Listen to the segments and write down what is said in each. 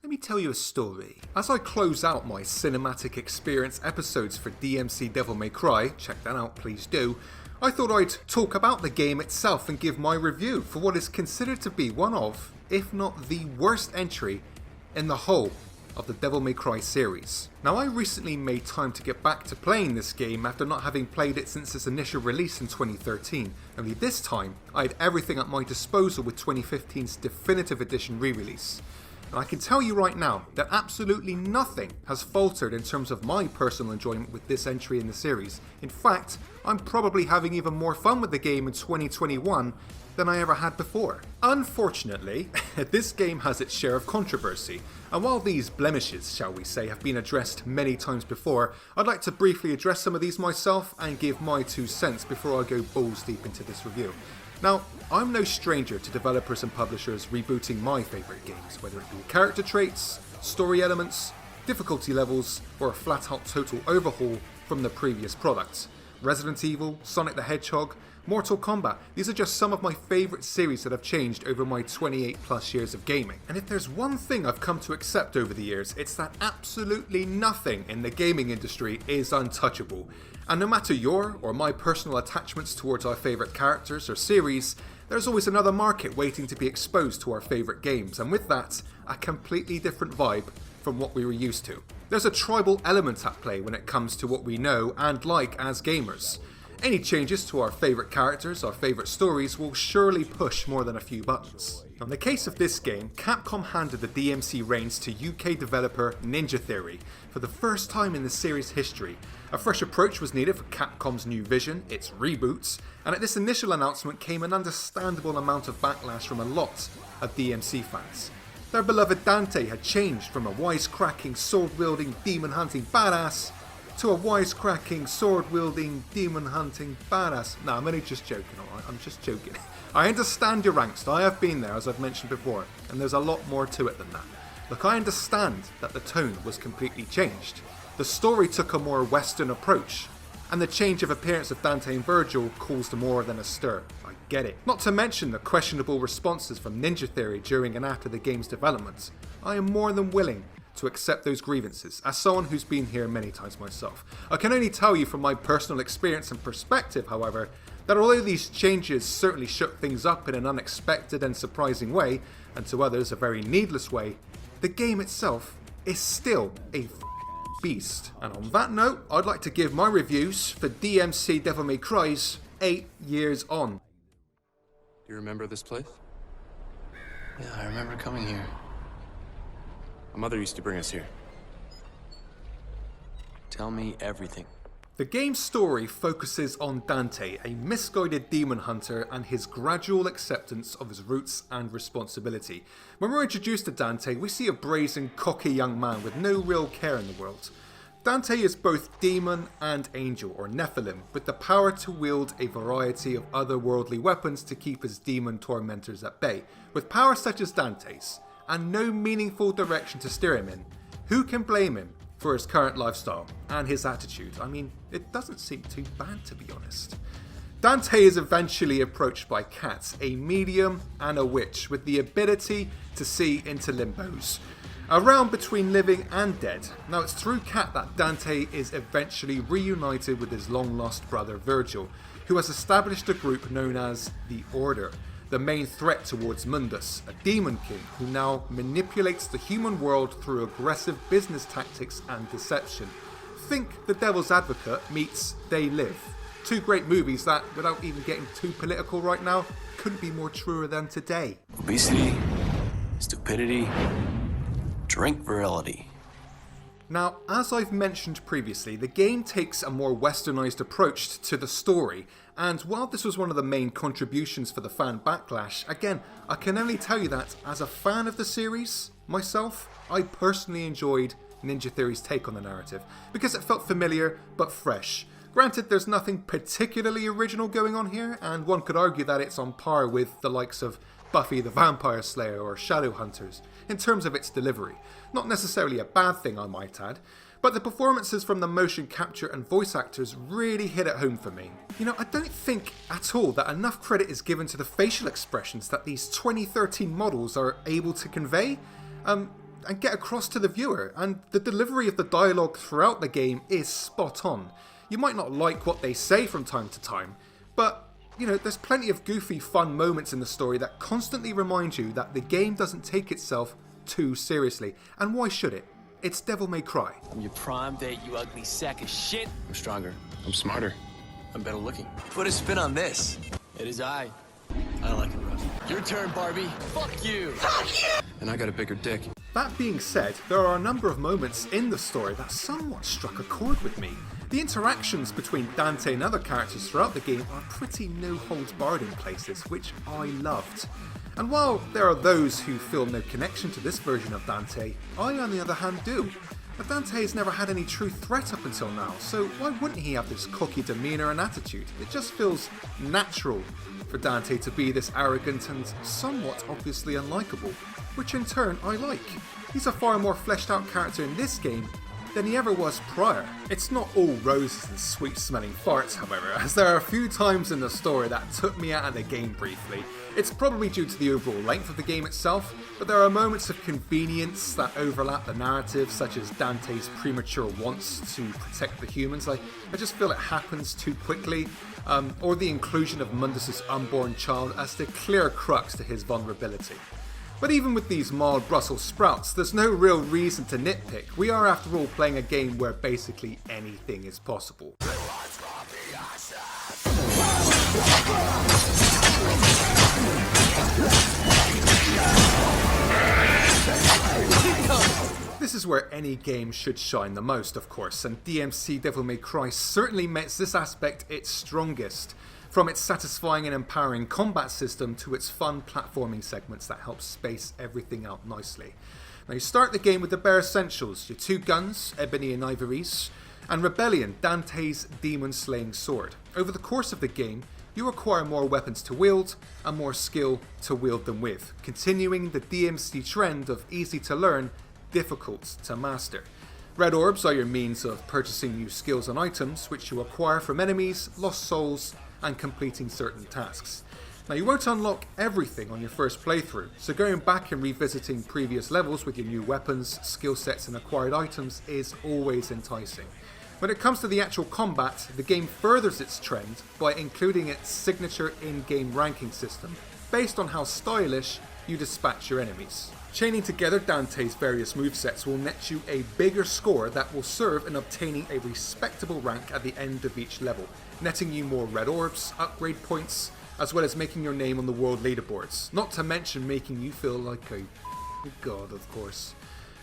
Let me tell you a story. As I close out my cinematic experience episodes for DmC Devil May Cry, check that out please do, I thought I'd talk about the game itself and give my review for what is considered to be one of, if not the worst entry in the whole of the Devil May Cry series. Now, I recently made time to get back to playing this game after not having played it since its initial release in 2013, only this time I had everything at my disposal with 2015's Definitive Edition re-release. And I can tell you right now that absolutely nothing has faltered in terms of my personal enjoyment with this entry in the series. In fact, I'm probably having even more fun with the game in 2021 than I ever had before. Unfortunately, this game has its share of controversy, and while these blemishes, shall we say, have been addressed many times before, I'd like to briefly address some of these myself and give my 2 cents before I go balls deep into this review. Now, I'm no stranger to developers and publishers rebooting my favourite games, whether it be character traits, story elements, difficulty levels, or a flat-out total overhaul from the previous products. Resident Evil, Sonic the Hedgehog, Mortal Kombat, these are just some of my favourite series that have changed over my 28 plus years of gaming. And if there's one thing I've come to accept over the years, it's that absolutely nothing in the gaming industry is untouchable. And no matter your or my personal attachments towards our favourite characters or series, there's always another market waiting to be exposed to our favourite games, and with that, a completely different vibe from what we were used to. There's a tribal element at play when it comes to what we know and like as gamers. Any changes to our favourite characters, our favourite stories, will surely push more than a few buttons. In the case of this game, Capcom handed the DmC reins to UK developer Ninja Theory for the first time in the series' history. A fresh approach was needed for Capcom's new vision, its reboots, and at this initial announcement came an understandable amount of backlash from a lot of DmC fans. Their beloved Dante had changed from a wisecracking, sword-wielding, demon-hunting badass to a wisecracking, sword-wielding, demon-hunting badass. No, I'm only just joking, alright? I'm just joking. I understand your angst. I have been there, as I've mentioned before, and there's a lot more to it than that. Look, I understand that the tone was completely changed. The story took a more Western approach, and the change of appearance of Dante and Virgil caused more than a stir. I get it. Not to mention the questionable responses from Ninja Theory during and after the game's development. I am more than willing to accept those grievances, as someone who's been here many times myself. I can only tell you from my personal experience and perspective, however, that although these changes certainly shook things up in an unexpected and surprising way, and to others a very needless way, the game itself is still a beast. And on that note, I'd like to give my reviews for DmC Devil May Cry's 8 years on. Do you remember this place? Yeah, I remember coming here. My mother used to bring us here. Tell me everything. The game's story focuses on Dante, a misguided demon hunter, and his gradual acceptance of his roots and responsibility. When we're introduced to Dante, we see a brazen, cocky young man with no real care in the world. Dante is both demon and angel, or Nephilim, with the power to wield a variety of otherworldly weapons to keep his demon tormentors at bay. With power such as Dante's, and no meaningful direction to steer him in, who can blame him for his current lifestyle and his attitude? I mean, it doesn't seem too bad, to be honest. Dante is eventually approached by Kat, a medium and a witch with the ability to see into limbos, a realm between living and dead. Now, it's through Kat that Dante is eventually reunited with his long-lost brother Virgil, who has established a group known as the Order, the main threat towards Mundus, a demon king who now manipulates the human world through aggressive business tactics and deception. Think The Devil's Advocate meets They Live. 2 great movies that, without even getting too political right now, couldn't be more truer than today. Obesity, stupidity, drink virility. Now, as I've mentioned previously, the game takes a more westernized approach to the story, and while this was one of the main contributions for the fan backlash, again, I can only tell you that as a fan of the series, myself, I personally enjoyed Ninja Theory's take on the narrative, because it felt familiar but fresh. Granted, there's nothing particularly original going on here, and one could argue that it's on par with the likes of Buffy the Vampire Slayer or Shadowhunters in terms of its delivery. Not necessarily a bad thing, I might add, but the performances from the motion capture and voice actors really hit it home for me. You know, I don't think at all that enough credit is given to the facial expressions that these 2013 models are able to convey. and get across to the viewer, and the delivery of the dialogue throughout the game is spot on. You might not like what they say from time to time, but there's plenty of goofy, fun moments in the story that constantly remind you that the game doesn't take itself too seriously. And why should it? It's Devil May Cry. I'm your prime date, you ugly sack of shit. I'm stronger. I'm smarter. I'm better looking. Put a spin on this. It is I like it rough. Your turn, Barbie. Fuck you. And I got a bigger dick. That being said, there are a number of moments in the story that somewhat struck a chord with me. The interactions between Dante and other characters throughout the game are pretty no-holds-barred in places, which I loved. And while there are those who feel no connection to this version of Dante, I on the other hand do. But Dante has never had any true threat up until now, so why wouldn't he have this cocky demeanour and attitude? It just feels natural for Dante to be this arrogant and somewhat obviously unlikable, which in turn I like. He's a far more fleshed out character in this game than he ever was prior. It's not all roses and sweet smelling farts, however, as there are a few times in the story that took me out of the game briefly. It's probably due to the overall length of the game itself, but there are moments of convenience that overlap the narrative, such as Dante's premature wants to protect the humans. I just feel it happens too quickly, or the inclusion of Mundus' unborn child as the clear crux to his vulnerability. But even with these mild Brussels sprouts, there's no real reason to nitpick. We are after all playing a game where basically anything is possible. This is where any game should shine the most, of course, and DmC Devil May Cry certainly makes this aspect its strongest. From its satisfying and empowering combat system to its fun platforming segments that help space everything out nicely. Now you start the game with the bare essentials, your two guns, Ebony and Ivory's, and Rebellion, Dante's demon-slaying sword. Over the course of the game, you acquire more weapons to wield and more skill to wield them with, continuing the DmC trend of easy to learn, difficult to master. Red orbs are your means of purchasing new skills and items, which you acquire from enemies, lost souls, and completing certain tasks. Now you won't unlock everything on your first playthrough, so going back and revisiting previous levels with your new weapons, skill sets and acquired items is always enticing. When it comes to the actual combat, the game furthers its trend by including its signature in-game ranking system, based on how stylish you dispatch your enemies. Chaining together Dante's various movesets will net you a bigger score that will serve in obtaining a respectable rank at the end of each level, netting you more red orbs, upgrade points, as well as making your name on the world leaderboards, not to mention making you feel like a god, of course.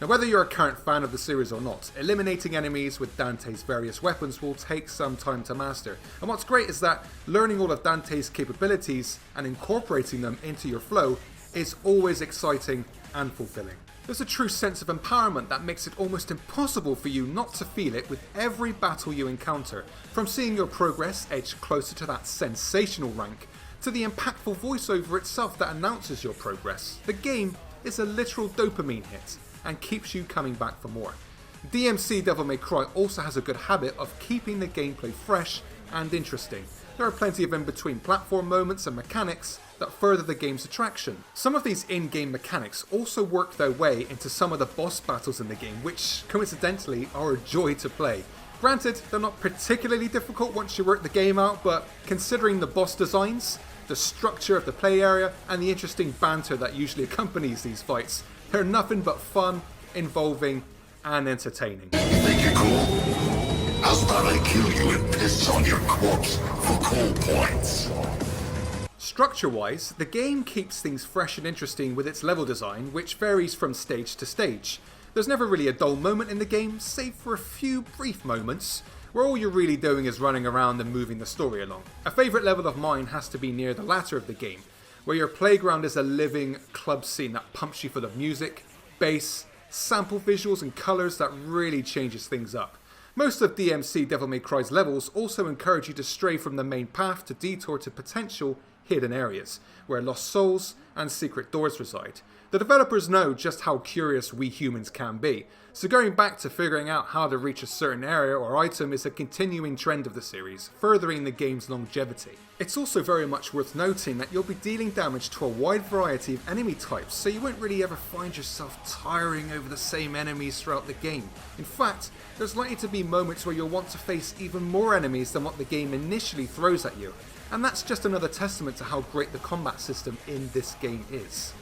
Now whether you're a current fan of the series or not, eliminating enemies with Dante's various weapons will take some time to master, and what's great is that learning all of Dante's capabilities and incorporating them into your flow is always exciting and fulfilling. There's a true sense of empowerment that makes it almost impossible for you not to feel it with every battle you encounter, from seeing your progress edge closer to that sensational rank, to the impactful voiceover itself that announces your progress. The game is a literal dopamine hit, and keeps you coming back for more. DmC Devil May Cry also has a good habit of keeping the gameplay fresh and interesting. There are plenty of in-between platform moments and mechanics that further the game's attraction. Some of these in-game mechanics also work their way into some of the boss battles in the game, which coincidentally are a joy to play. Granted, they're not particularly difficult once you work the game out, but considering the boss designs, the structure of the play area, and the interesting banter that usually accompanies these fights, they're nothing but fun, involving, and entertaining. Think you're cool? How's about I kill you and piss on your corpse for cool points? Structure-wise, the game keeps things fresh and interesting with its level design, which varies from stage to stage. There's never really a dull moment in the game, save for a few brief moments, where all you're really doing is running around and moving the story along. A favourite level of mine has to be near the latter of the game, where your playground is a living club scene that pumps you full of music, bass, sample visuals and colours that really changes things up. Most of DmC Devil May Cry's levels also encourage you to stray from the main path to detour to potential hidden areas, where lost souls and secret doors reside. The developers know just how curious we humans can be, so going back to figuring out how to reach a certain area or item is a continuing trend of the series, furthering the game's longevity. It's also very much worth noting that you'll be dealing damage to a wide variety of enemy types, so you won't really ever find yourself tiring over the same enemies throughout the game. In fact, there's likely to be moments where you'll want to face even more enemies than what the game initially throws at you, and that's just another testament to how great the combat system in this game is.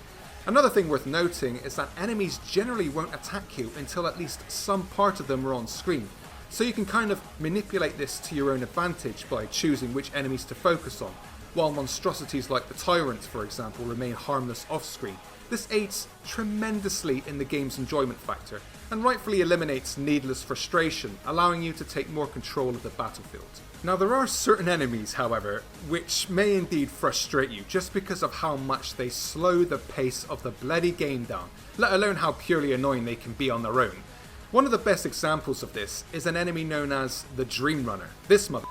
Another thing worth noting is that enemies generally won't attack you until at least some part of them are on screen, so you can kind of manipulate this to your own advantage by choosing which enemies to focus on, while monstrosities like the Tyrant, for example, remain harmless off-screen. This aids tremendously in the game's enjoyment factor, and rightfully eliminates needless frustration, allowing you to take more control of the battlefield. Now there are certain enemies, however, which may indeed frustrate you just because of how much they slow the pace of the bloody game down, let alone how purely annoying they can be on their own. One of the best examples of this is an enemy known as the Dream Runner, this mother,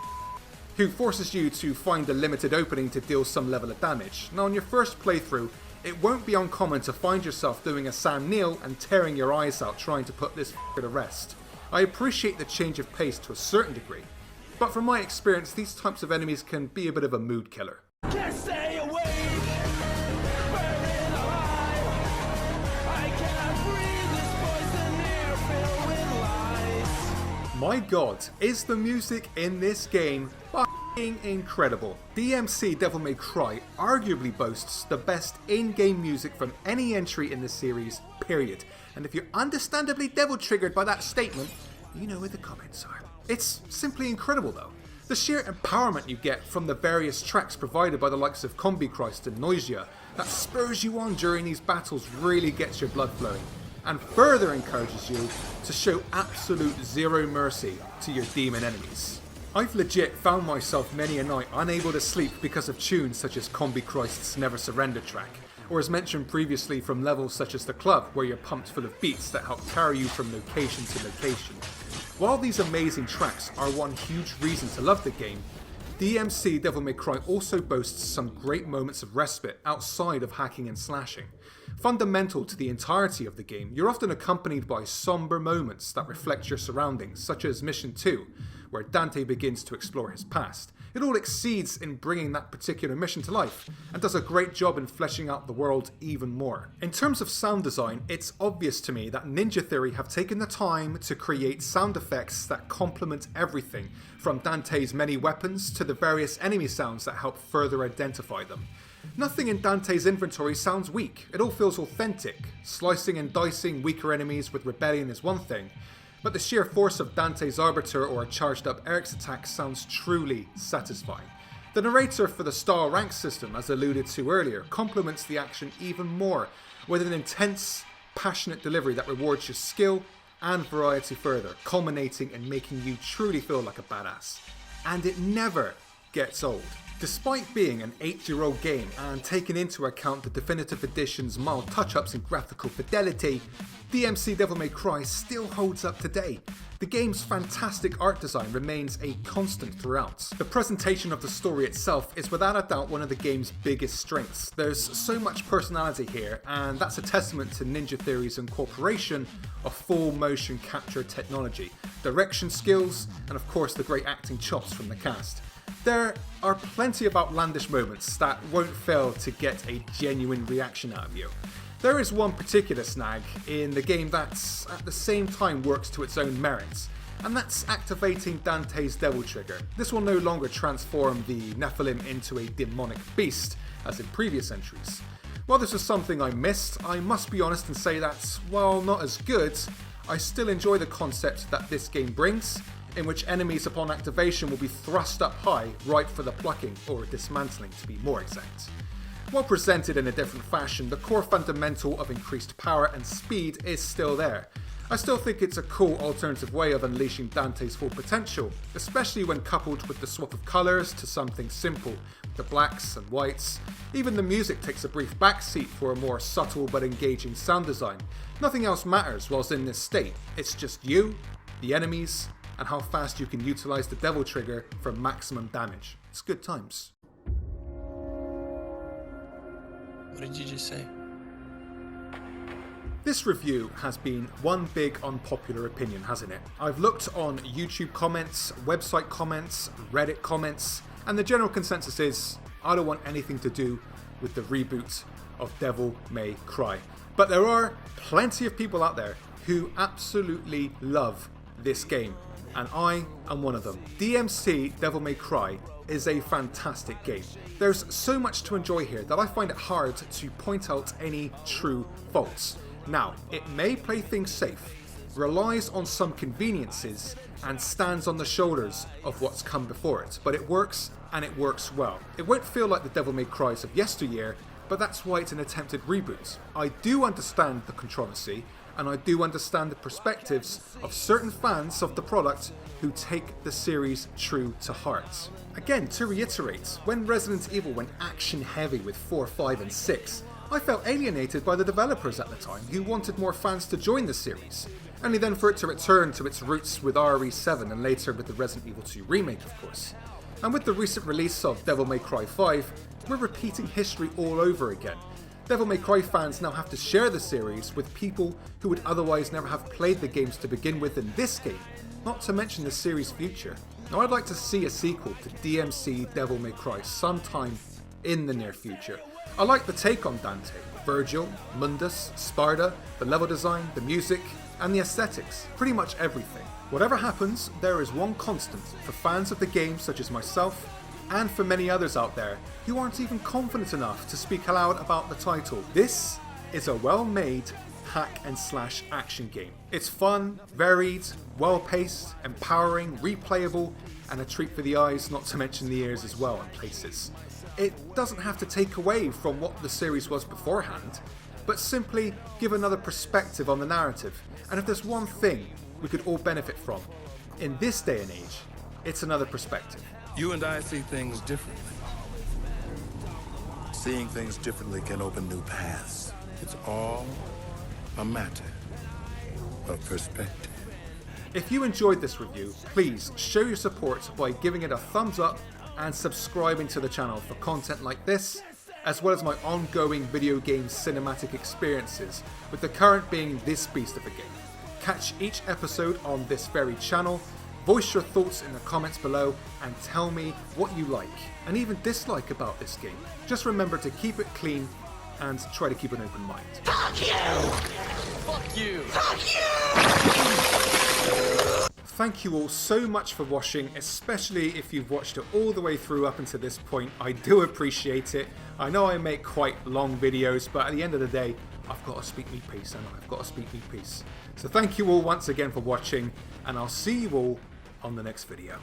who forces you to find a limited opening to deal some level of damage. Now on your first playthrough, it won't be uncommon to find yourself doing a Sam Neill and tearing your eyes out trying to put this to rest. I appreciate the change of pace to a certain degree, but from my experience, these types of enemies can be a bit of a mood killer. Can't stay awake, burning alive. I cannot breathe this poison air filled with lies. My god, is the music in this game f***ing incredible. DmC Devil May Cry arguably boasts the best in-game music from any entry in the series, period. And if you're understandably devil-triggered by that statement, you know where the comments are. It's simply incredible though. The sheer empowerment you get from the various tracks provided by the likes of Combi Christ and Noisia that spurs you on during these battles really gets your blood flowing, and further encourages you to show absolute zero mercy to your demon enemies. I've legit found myself many a night unable to sleep because of tunes such as Combi Christ's Never Surrender track, or as mentioned previously from levels such as the club where you're pumped full of beats that help carry you from location to location. While these amazing tracks are one huge reason to love the game, DmC Devil May Cry also boasts some great moments of respite outside of hacking and slashing. Fundamental to the entirety of the game, you're often accompanied by somber moments that reflect your surroundings, such as Mission 2, where Dante begins to explore his past. It all exceeds in bringing that particular mission to life, and does a great job in fleshing out the world even more. In terms of sound design, it's obvious to me that Ninja Theory have taken the time to create sound effects that complement everything, from Dante's many weapons to the various enemy sounds that help further identify them. Nothing in Dante's inventory sounds weak, it all feels authentic. Slicing and dicing weaker enemies with rebellion is one thing, but the sheer force of Dante's Arbiter or charged up Eric's attack sounds truly satisfying. The narrator for the star rank system, as alluded to earlier, complements the action even more, with an intense, passionate delivery that rewards your skill and variety further, culminating in making you truly feel like a badass. And it never gets old. Despite being an 8-year-old game and taking into account the definitive edition's mild touch-ups in graphical fidelity, DmC Devil May Cry still holds up today. The game's fantastic art design remains a constant throughout. The presentation of the story itself is without a doubt one of the game's biggest strengths. There's so much personality here, and that's a testament to Ninja Theory's incorporation of full motion capture technology, direction skills, and of course the great acting chops from the cast. There are plenty of outlandish moments that won't fail to get a genuine reaction out of you. There is one particular snag in the game that at the same time works to its own merits, and that's activating Dante's Devil Trigger. This will no longer transform the Nephilim into a demonic beast, as in previous entries. While this was something I missed, I must be honest and say that, while not as good, I still enjoy the concept that this game brings, in which enemies upon activation will be thrust up high, ripe for the plucking, or dismantling to be more exact. While presented in a different fashion, the core fundamental of increased power and speed is still there. I still think it's a cool alternative way of unleashing Dante's full potential, especially when coupled with the swap of colours to something simple, the blacks and whites. Even the music takes a brief backseat for a more subtle but engaging sound design. Nothing else matters whilst in this state, it's just you, the enemies, and how fast you can utilise the Devil Trigger for maximum damage. It's good times. What did you just say? This review has been one big unpopular opinion, hasn't it? I've looked on YouTube comments, website comments, Reddit comments, and the general consensus is I don't want anything to do with the reboot of Devil May Cry. But there are plenty of people out there who absolutely love this game, and I am one of them. DmC Devil May Cry is a fantastic game. There's so much to enjoy here that I find it hard to point out any true faults. Now, it may play things safe, relies on some conveniences, and stands on the shoulders of what's come before it, but it works, and it works well. It won't feel like the Devil May Cries of yesteryear, but that's why it's an attempted reboot. I do understand the controversy, and I do understand the perspectives of certain fans of the product who take the series true to heart. Again, to reiterate, when Resident Evil went action heavy with 4, 5 and 6, I felt alienated by the developers at the time who wanted more fans to join the series, only then for it to return to its roots with RE7 and later with the Resident Evil 2 remake, of course. And with the recent release of Devil May Cry 5, we're repeating history all over again. Devil May Cry fans now have to share the series with people who would otherwise never have played the games to begin with in this game, not to mention the series' future. Now I'd like to see a sequel to DmC Devil May Cry sometime in the near future. I like the take on Dante, Virgil, Mundus, Sparda, the level design, the music, and the aesthetics, pretty much everything. Whatever happens, there is one constant for fans of the game such as myself, and for many others out there who aren't even confident enough to speak aloud about the title. This is a well-made hack and slash action game. It's fun, varied, well-paced, empowering, replayable, and a treat for the eyes, not to mention the ears as well in places. It doesn't have to take away from what the series was beforehand, but simply give another perspective on the narrative. And if there's one thing we could all benefit from in this day and age, it's another perspective. You and I see things differently. Seeing things differently can open new paths. It's all a matter of perspective. If you enjoyed this review, please show your support by giving it a thumbs up and subscribing to the channel for content like this, as well as my ongoing video game cinematic experiences, with the current being this beast of a game. Catch each episode on this very channel, voice your thoughts in the comments below, and tell me what you like, and even dislike about this game. Just remember to keep it clean, and try to keep an open mind. Fuck you! Fuck you! Fuck you! Thank you all so much for watching, especially if you've watched it all the way through up until this point. I do appreciate it. I know I make quite long videos, but at the end of the day, I've got to speak me peace, and I've got to speak me peace. So thank you all once again for watching, and I'll see you all on the next video.